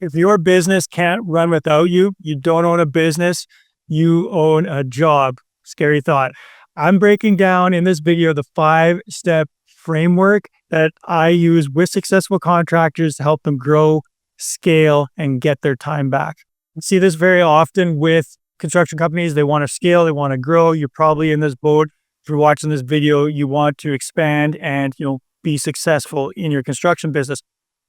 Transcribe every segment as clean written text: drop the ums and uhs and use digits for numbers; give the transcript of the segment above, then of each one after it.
If your business can't run without you, you don't own a business, you own a job. Scary thought. I'm breaking down in this video the 5-step framework that I use with successful contractors to help them grow, scale, and get their time back. You see this very often with construction companies. They want to scale, they want to grow. You're probably in this boat. If you're watching this video, you want to expand and be successful in your construction business.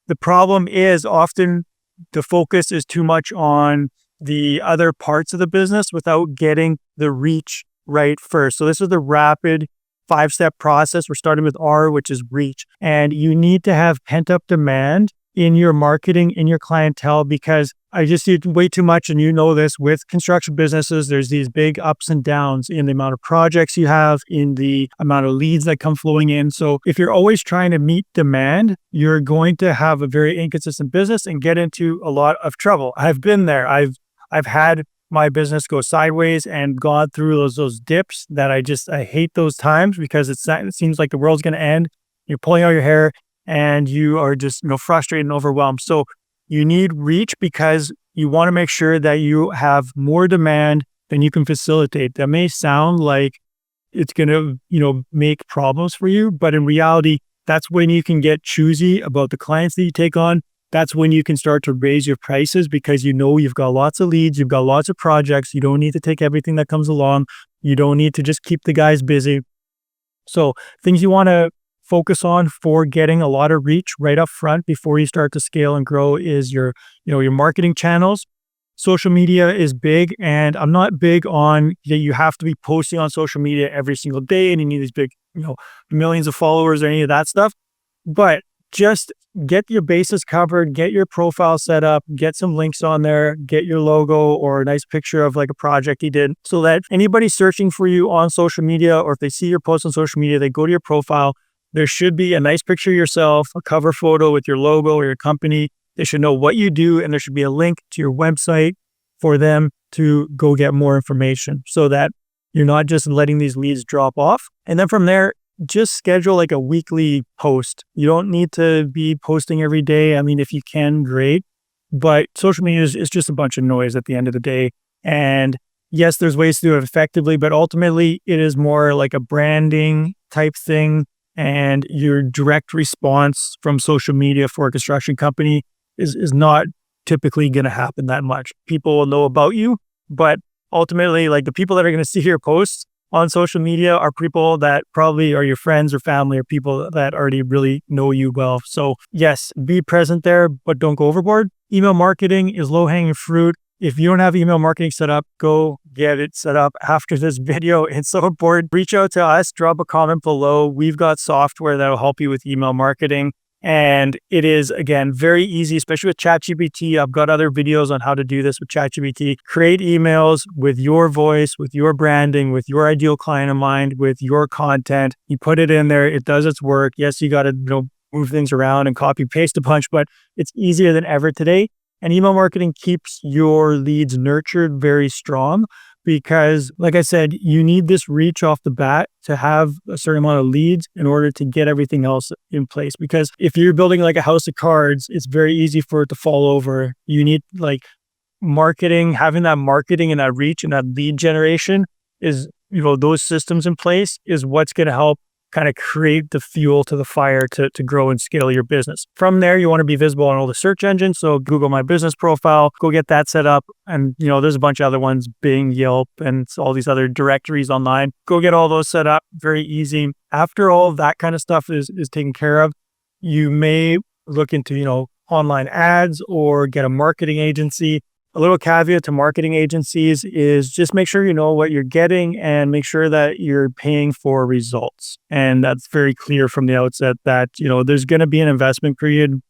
The problem is often the focus is too much on the other parts of the business without getting the reach right first. So this is the rapid 5-step process. We're starting with R, which is reach. And you need to have pent-up demand in your marketing, in your clientele, because I just see way too much, and you know this, with construction businesses, there's these big ups and downs in the amount of projects you have, in the amount of leads that come flowing in. So if you're always trying to meet demand, you're going to have a very inconsistent business and get into a lot of trouble. I've been there. I've had my business go sideways and gone through those dips that I hate those times, because it seems like the world's going to end. You're pulling out your hair and you are just frustrated and overwhelmed. So you need reach because you want to make sure that you have more demand than you can facilitate. That may sound like it's going to, make problems for you, but in reality, that's when you can get choosy about the clients that you take on. That's when you can start to raise your prices, because you've got lots of leads, you've got lots of projects. You don't need to take everything that comes along. You don't need to just keep the guys busy. So things you want to focus on for getting a lot of reach right up front before you start to scale and grow is your marketing channels. Social media is big, and I'm not big on that you have to be posting on social media every single day and you need these big, millions of followers or any of that stuff. But just get your bases covered, get your profile set up, get some links on there, get your logo or a nice picture of like a project you did, so that anybody searching for you on social media, or if they see your post on social media, they go to your profile. There should be a nice picture of yourself, a cover photo with your logo or your company. They should know what you do, and there should be a link to your website for them to go get more information, so that you're not just letting these leads drop off. And then from there, just schedule like a weekly post. You don't need to be posting every day. I mean, if you can, great. But social media is just a bunch of noise at the end of the day. And yes, there's ways to do it effectively, but ultimately it is more like a branding type thing. And your direct response from social media for a construction company is not typically going to happen that much. People will know about you, but ultimately, like, the people that are going to see your posts on social media are people that probably are your friends or family, or people that already really know you well. So yes, be present there, but don't go overboard. Email marketing is low-hanging fruit. If you don't have email marketing set up, go get it set up after this video. It's so important. Reach out to us, drop a comment below. We've got software that will help you with email marketing. And it is, again, very easy, especially with ChatGPT. I've got other videos on how to do this with ChatGPT. Create emails with your voice, with your branding, with your ideal client in mind, with your content. You put it in there, it does its work. Yes, you got to move things around and copy paste a bunch, but it's easier than ever today. And email marketing keeps your leads nurtured very strong, because, like I said, you need this reach off the bat to have a certain amount of leads in order to get everything else in place. Because if you're building like a house of cards, it's very easy for it to fall over. You need like marketing, having that marketing and that reach and that lead generation is, those systems in place is what's going to help kind of create the fuel to the fire to grow and scale your business. From there, you want to be visible on all the search engines. So Google My Business Profile, go get that set up. And, there's a bunch of other ones, Bing, Yelp, and all these other directories online. Go get all those set up. Very easy. After all of that kind of stuff is taken care of, you may look into, online ads or get a marketing agency. A little caveat to marketing agencies is just make sure you know what you're getting and make sure that you're paying for results. And that's very clear from the outset that, there's going to be an investment period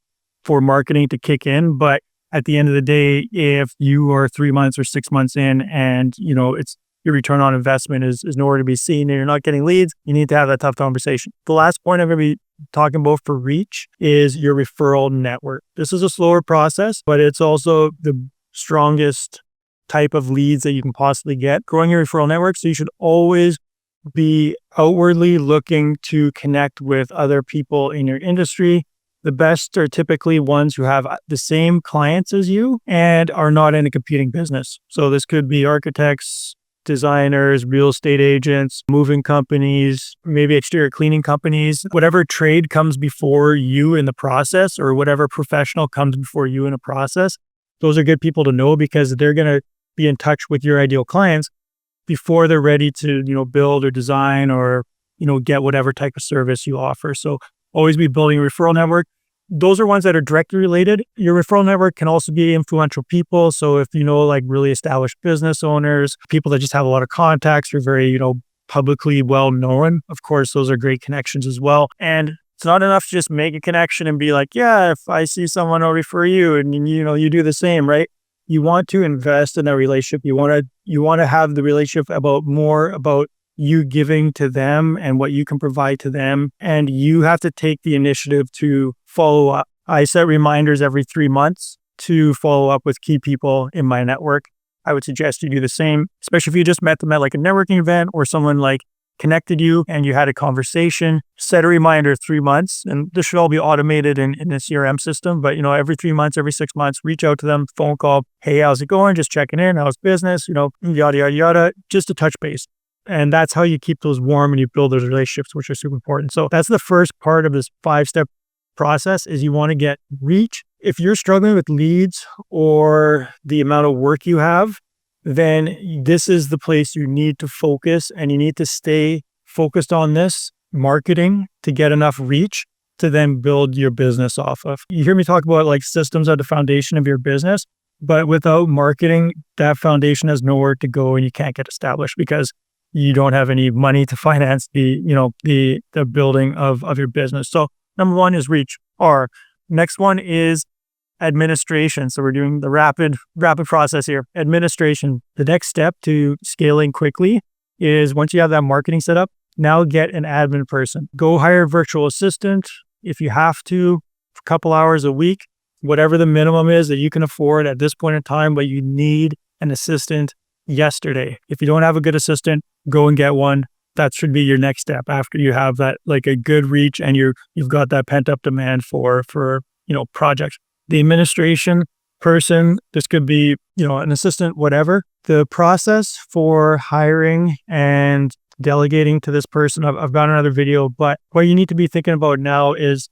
for marketing to kick in. But at the end of the day, if you are 3 months or 6 months in and, it's your return on investment is nowhere to be seen and you're not getting leads, you need to have that tough conversation. The last point I'm going to be talking about for reach is your referral network. This is a slower process, but it's also the strongest type of leads that you can possibly get. Growing your referral network. So you should always be outwardly looking to connect with other people in your industry, The best are typically ones who have the same clients as you and are not in a competing business. So this could be architects, designers, real estate agents, moving companies, maybe exterior cleaning companies, whatever trade comes before you in the process or whatever professional comes before you in a process. Those are good people to know because they're going to be in touch with your ideal clients before they're ready to, build or design or, get whatever type of service you offer. So always be building a referral network. Those are ones that are directly related. Your referral network can also be influential people. So if you know, like really established business owners, people that just have a lot of contacts, are very, publicly well known. Of course, those are great connections as well. And it's not enough to just make a connection and be like, yeah, if I see someone, I'll refer you. And, you do the same, right? You want to invest in that relationship. You want to have the relationship more about you giving to them and what you can provide to them. And you have to take the initiative to follow up. I set reminders every 3 months to follow up with key people in my network. I would suggest you do the same, especially if you just met them at like a networking event or someone like connected you and you had a conversation. Set a reminder 3 months, and this should all be automated in a CRM system. But every 3 months, every 6 months, reach out to them, phone call. Hey, how's it going? Just checking in. How's business? Yada yada yada. Just a touch base. And that's how you keep those warm and you build those relationships, which are super important. So that's the first part of this 5-step process is you want to get reach. If you're struggling with leads or the amount of work you have, then this is the place you need to focus, and you need to stay focused on this marketing to get enough reach to then build your business off of. You hear me talk about like systems are the foundation of your business, but without marketing, that foundation has nowhere to go and you can't get established because you don't have any money to finance the building of your business. So number one is reach. Next one is administration. So we're doing the rapid process here. Administration. The next step to scaling quickly is once you have that marketing set up, now get an admin person. Go hire a virtual assistant if you have to, a couple hours a week, whatever the minimum is that you can afford at this point in time, but you need an assistant yesterday. If you don't have a good assistant, go and get one. That should be your next step after you have that like a good reach and you've got that pent up demand for projects. The administration person, this could be, an assistant, whatever. The process for hiring and delegating to this person, I've got another video, but what you need to be thinking about now is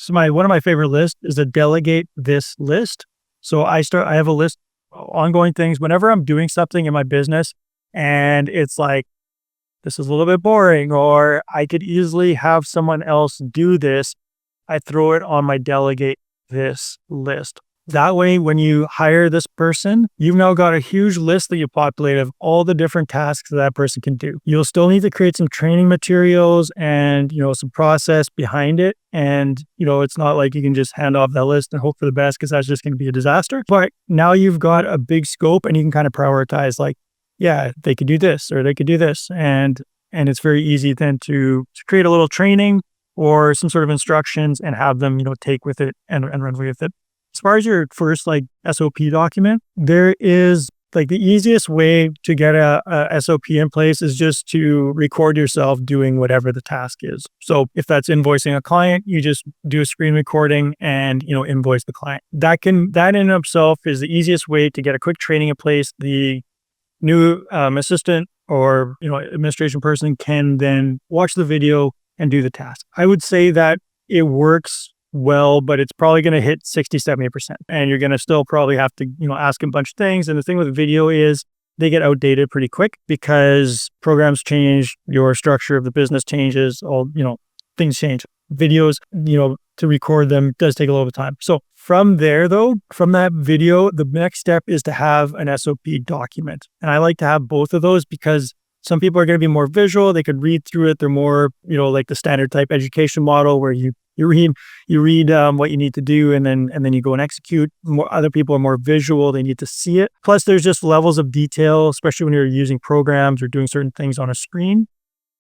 one of my favorite lists is a delegate this list. So I have a list of ongoing things whenever I'm doing something in my business and it's like, this is a little bit boring, or I could easily have someone else do this. I throw it on my delegate this list. That way, when you hire this person, you've now got a huge list that you populate of all the different tasks that person can do. You'll still need to create some training materials and, some process behind it. And, it's not like you can just hand off that list and hope for the best because that's just going to be a disaster. But now you've got a big scope and you can kind of prioritize like, yeah, they could do this or they could do this. And it's very easy then to create a little training or some sort of instructions and have them, take with it and run with it. As far as your first like SOP document, there is like the easiest way to get a SOP in place is just to record yourself doing whatever the task is. So if that's invoicing a client, you just do a screen recording and, invoice the client. That in and of itself is the easiest way to get a quick training in place. The new assistant or administration person can then watch the video and do the task. I would say that it works well, but it's probably going to hit 60-70%, and you're going to still probably have to ask a bunch of things. And the thing with video is they get outdated pretty quick because programs change, your structure of the business changes, all things change. Videos, to record them does take a little bit of time. So from there, though, from that video, the next step is to have an SOP document. And I like to have both of those because some people are going to be more visual. They could read through it. They're more, like the standard type education model where you read what you need to do and then you go and execute. Other people are more visual. They need to see it. Plus, there's just levels of detail, especially when you're using programs or doing certain things on a screen,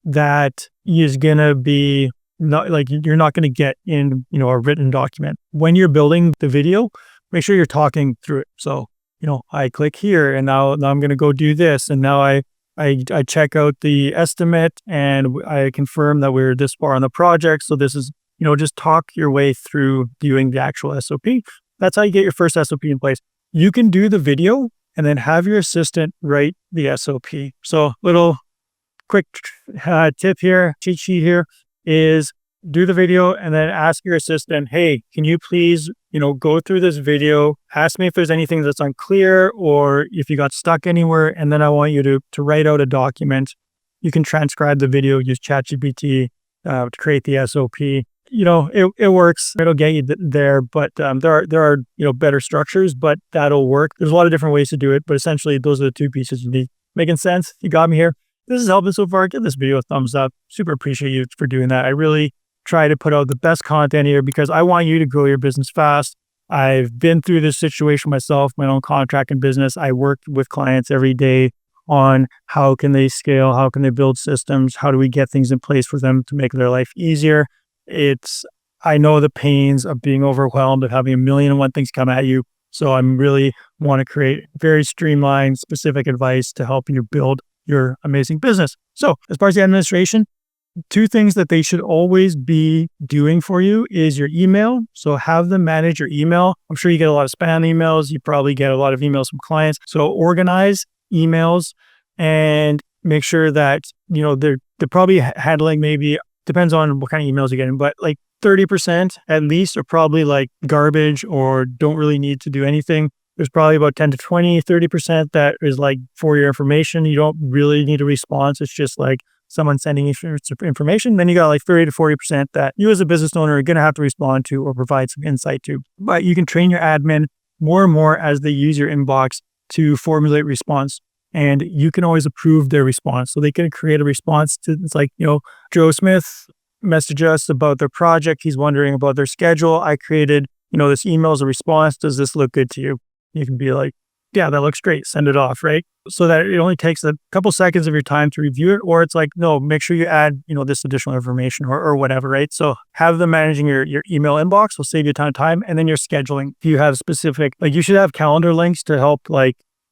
that is going to be not like you're not going to get in, a written document. When you're building the video, make sure you're talking through it. So, I click here and now I'm going to go do this. And now I check out the estimate and I confirm that we're this far on the project. So this is, just talk your way through doing the actual SOP. That's how you get your first SOP in place. You can do the video and then have your assistant write the SOP. So little quick tip here, cheat sheet here is do the video and then ask your assistant, hey, can you please, go through this video, ask me if there's anything that's unclear or if you got stuck anywhere. And then I want you to write out a document. You can transcribe the video, use ChatGPT to create the SOP. It works. It'll get you there, but there are better structures, but that'll work. There's a lot of different ways to do it, but essentially those are the two pieces you need. Making sense? You got me here. This is helping so far. Give this video a thumbs up. Super appreciate you for doing that. I really try to put out the best content here because I want you to grow your business fast. I've been through this situation myself, my own contracting business. I work with clients every day on how can they scale, how can they build systems, how do we get things in place for them to make their life easier. I know the pains of being overwhelmed, of having 1,000,001 things come at you. So I'm really want to create very streamlined, specific advice to help you build your amazing business. So as far as the administration, 2 things that they should always be doing for you is your email. So have them manage your email. I'm sure you get a lot of spam emails. You probably get a lot of emails from clients. So organize emails and make sure that, they're probably handling, maybe depends on what kind of emails you're getting, but like 30% at least are probably like garbage or don't really need to do anything. There's probably about 10 to 20, 30% that is like for your information. You don't really need a response. It's just like someone sending you information. Then you got like 30 to 40% that you as a business owner are going to have to respond to or provide some insight to. But you can train your admin more and more as they use your inbox to formulate response. And you can always approve their response. So they can create a response to, it's like, Joe Smith messaged us about their project. He's wondering about their schedule. I created, this email as a response. Does this look good to you? You can be like, yeah, that looks great. Send it off, right? So that it only takes a couple seconds of your time to review it. Or it's like, no, make sure you add, this additional information or whatever, right? So have them managing your email inbox will save you a ton of time. And then your scheduling. If you have specific, you should have calendar links to help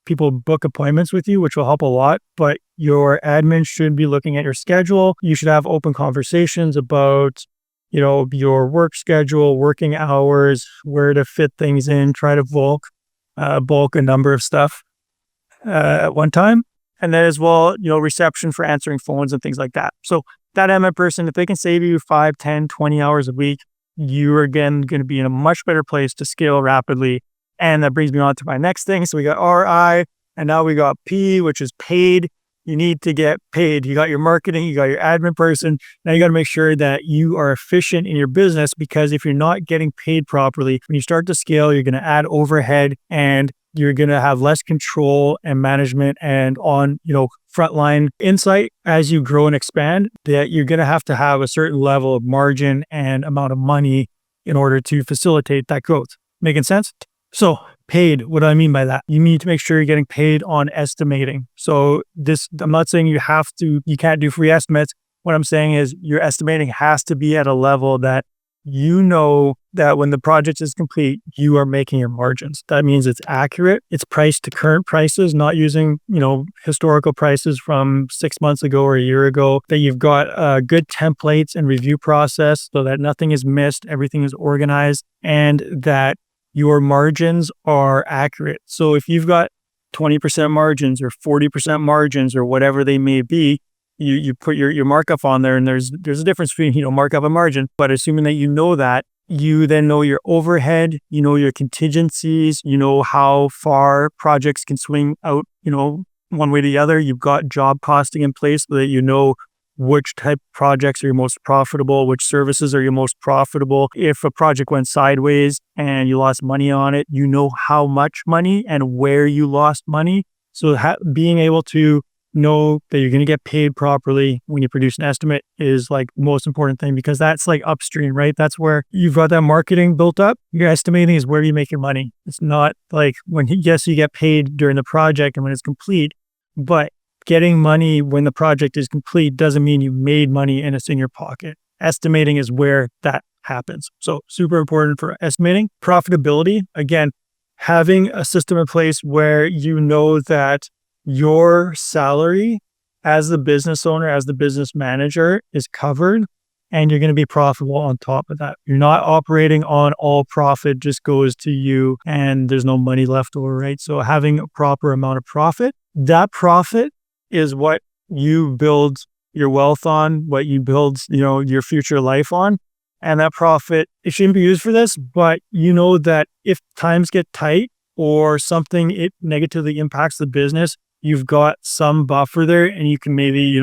people book appointments with you, which will help a lot. But your admin should be looking at your schedule. You should have open conversations about, your work schedule, working hours, where to fit things in, try to bulk a number of stuff at one time. And then as well, reception for answering phones and things like that. So that admin person, if they can save you 5, 10, 20 hours a week, you're again going to be in a much better place to scale rapidly. And that brings me on to my next thing. So we got RI and now we got P, which is paid. You need to get paid. You got your marketing, you got your admin person. Now you got to make sure that you are efficient in your business, because if you're not getting paid properly, when you start to scale, you're going to add overhead and you're going to have less control and management and on, frontline insight as you grow and expand, that you're going to have a certain level of margin and amount of money in order to facilitate that growth. Making sense? So paid, what do I mean by that? You need to make sure you're getting paid on estimating. So I'm not saying you can't do free estimates. What I'm saying is your estimating has to be at a level that that when the project is complete, you are making your margins. That means it's accurate. It's priced to current prices, not using, historical prices from 6 months ago or a year ago, that you've got good templates and review process so that nothing is missed, everything is organized, and that your margins are accurate. So if you've got 20% margins or 40% margins or whatever they may be, you put your markup on there, and there's a difference between, markup and margin. But assuming that that, you then know your overhead, your contingencies, how far projects can swing out, one way to the other. You've got job costing in place so that which type of projects are your most profitable, which services are your most profitable. If a project went sideways and you lost money on it, how much money and where you lost money. So being able to know that you're going to get paid properly when you produce an estimate is like the most important thing, because that's like upstream, right? That's where you've got that marketing built up. Your estimating is where you make your money. It's not like yes, you get paid during the project and when it's complete, but getting money when the project is complete doesn't mean you made money and it's in your pocket. Estimating is where that happens. So super important for estimating. Profitability, again, having a system in place where you know that your salary as the business owner, as the business manager is covered, and you're going to be profitable on top of that. You're not operating on all profit just goes to you and there's no money left over, right? So having a proper amount of profit, that profit is what you build your wealth on, what you build, your future life on. And that profit, it shouldn't be used for this, but you know that if times get tight or something, it negatively impacts the business, you've got some buffer there and you can maybe,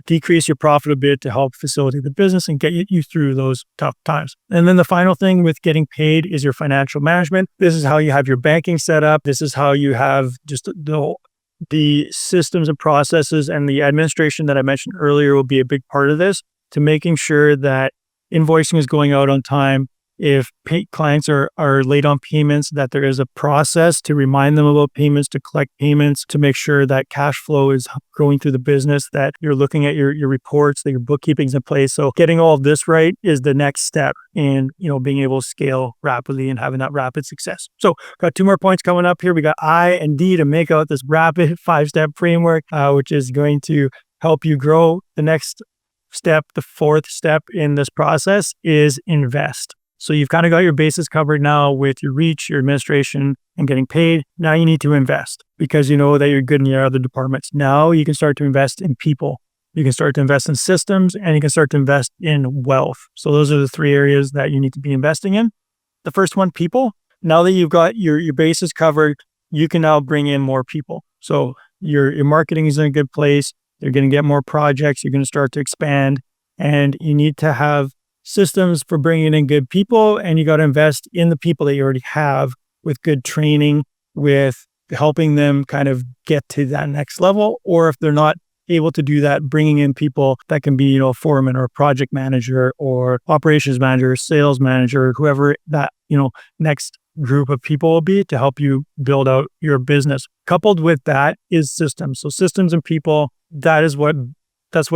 decrease your profit a bit to help facilitate the business and get you through those tough times. And then the final thing with getting paid is your financial management. This is how you have your banking set up. This is how you have just the systems and processes, and the administration that I mentioned earlier will be a big part of this, to making sure that invoicing is going out on time. If clients are late on payments, that there is a process to remind them about payments, to collect payments, to make sure that cash flow is going through the business, that you're looking at your reports, that your bookkeeping's in place. So getting all of this right is the next step in, being able to scale rapidly and having that rapid success. So got 2 more points coming up here. We got I and D to make out this rapid 5-step framework, which is going to help you grow. The next step, the 4th step in this process, is invest. So you've kind of got your bases covered now with your reach, your administration, and getting paid. Now you need to invest because you know that you're good in your other departments. Now you can start to invest in people. You can start to invest in systems, and you can start to invest in wealth. So those are the 3 areas that you need to be investing in. The first one, people. Now that you've got your bases covered, you can now bring in more people. So your marketing is in a good place. You're going to get more projects. You're going to start to expand, and you need to have systems for bringing in good people, and you got to invest in the people that you already have with good training, with helping them kind of get to that next level. Or if they're not able to do that, bringing in people that can be, a foreman or a project manager or operations manager, sales manager, whoever that, next group of people will be to help you build out your business. Coupled with that is systems. So systems and people, that's what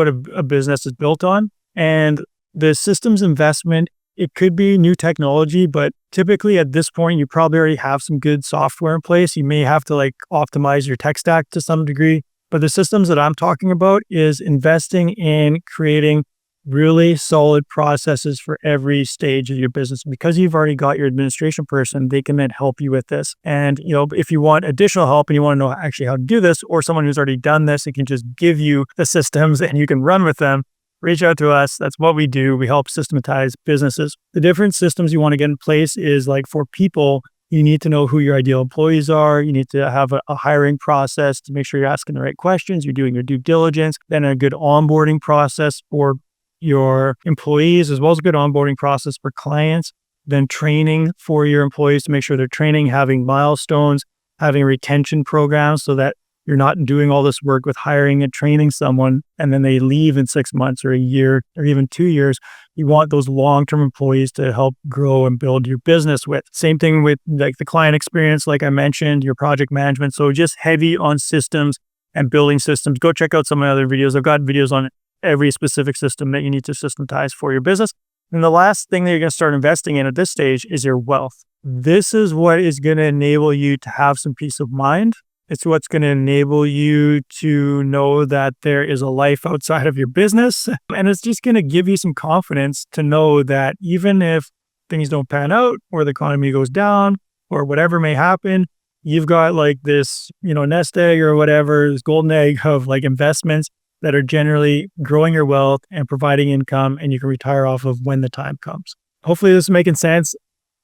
a business is built on. And the systems investment, it could be new technology, but typically at this point, you probably already have some good software in place. You may have to optimize your tech stack to some degree, but the systems that I'm talking about is investing in creating really solid processes for every stage of your business. Because you've already got your administration person, they can then help you with this. And, if you want additional help and you want to know actually how to do this, or someone who's already done this, it can just give you the systems and you can run with them. Reach out to us. That's what we do. We help systematize businesses. The different systems you want to get in place is for people, you need to know who your ideal employees are. You need to have a hiring process to make sure you're asking the right questions. You're doing your due diligence. Then a good onboarding process for your employees, as well as a good onboarding process for clients. Then training for your employees to make sure they're training, having milestones, having retention programs so that you're not doing all this work with hiring and training someone and then they leave in 6 months or a year or even 2 years. You want those long-term employees to help grow and build your business with. Same thing with the client experience, like I mentioned, your project management. So just heavy on systems and building systems. Go check out some of my other videos. I've got videos on every specific system that you need to systematize for your business. And the last thing that you're going to start investing in at this stage is your wealth. This is what is going to enable you to have some peace of mind. It's what's going to enable you to know that there is a life outside of your business. And it's just going to give you some confidence to know that even if things don't pan out or the economy goes down or whatever may happen, you've got this, nest egg or whatever, this golden egg of investments that are generally growing your wealth and providing income, and you can retire off of when the time comes. Hopefully this is making sense.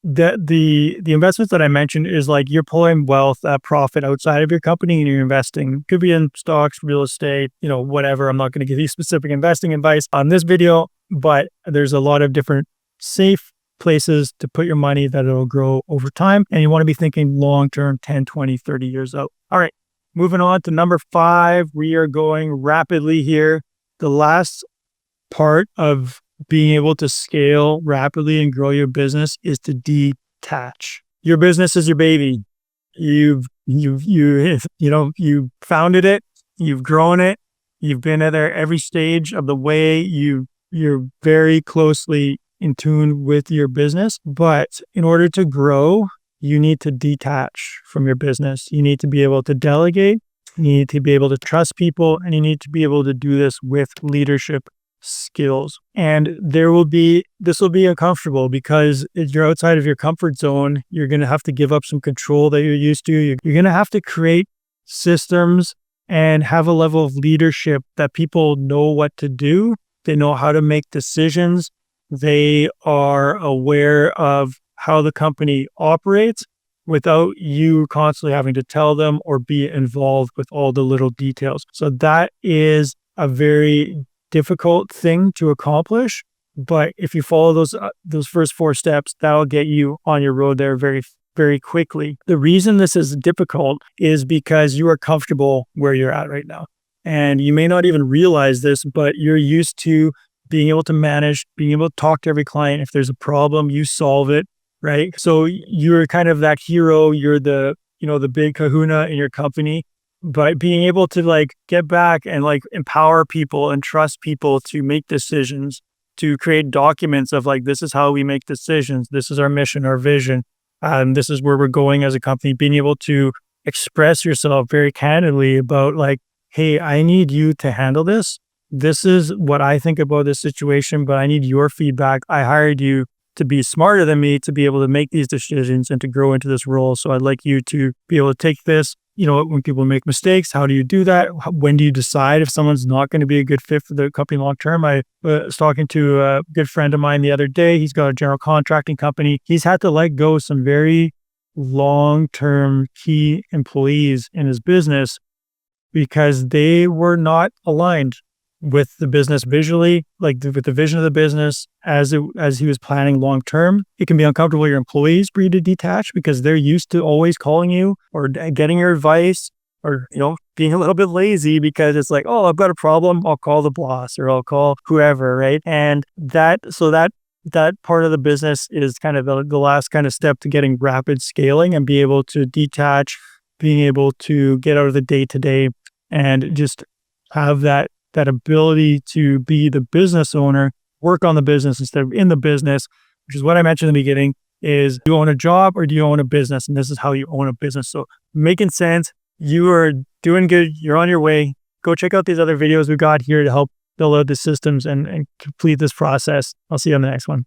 The investments that I mentioned is you're pulling wealth, profit outside of your company, and you're investing. Could be in stocks, real estate, whatever. I'm not going to give you specific investing advice on this video, but there's a lot of different safe places to put your money that it'll grow over time. And you want to be thinking long-term, 10, 20, 30 years out. All right, moving on to number 5. We are going rapidly here. The last part of being able to scale rapidly and grow your business is to detach. Your business is your baby. You founded it, you've grown it, you've been there every stage of the way. You're very closely in tune with your business, but in order to grow, you need to detach from your business. You need to be able to delegate, you need to be able to trust people, and you need to be able to do this with leadership skills. And this will be uncomfortable because if you're outside of your comfort zone, you're going to have to give up some control that you're used to. You're going to have to create systems and have a level of leadership that people know what to do. They know how to make decisions. They are aware of how the company operates without you constantly having to tell them or be involved with all the little details. So that is a very difficult thing to accomplish. But if you follow those first 4 steps, that'll get you on your road there very, very quickly. The reason this is difficult is because you are comfortable where you're at right now. And you may not even realize this, but you're used to being able to manage, being able to talk to every client. If there's a problem, you solve it, right? So you're kind of that hero. You're the big kahuna in your company. But being able to like get back and like empower people and trust people to make decisions, to create documents of like, this is how we make decisions. This is our mission, our vision. This is where we're going as a company. Being able to express yourself very candidly about like, hey, I need you to handle this. This is what I think about this situation, but I need your feedback. I hired you to be smarter than me, to be able to make these decisions and to grow into this role. So I'd like you to be able to take this. When people make mistakes, how do you do that? When do you decide if someone's not going to be a good fit for the company long term? I was talking to a good friend of mine the other day. He's got a general contracting company. He's had to let go some very long-term key employees in his business because they were not aligned with the business visually, like with the vision of the business as he was planning long term. It can be uncomfortable for your employees for you to detach because they're used to always calling you or getting your advice or, being a little bit lazy because it's like, oh, I've got a problem. I'll call the boss or I'll call whoever, right? And that part of the business is kind of the last kind of step to getting rapid scaling and be able to detach, being able to get out of the day to day and just have that ability to be the business owner, work on the business instead of in the business, which is what I mentioned in the beginning, is do you own a job or do you own a business? And this is how you own a business. So making sense, you are doing good, you're on your way. Go check out these other videos we got here to help build out the systems and complete this process. I'll see you on the next one.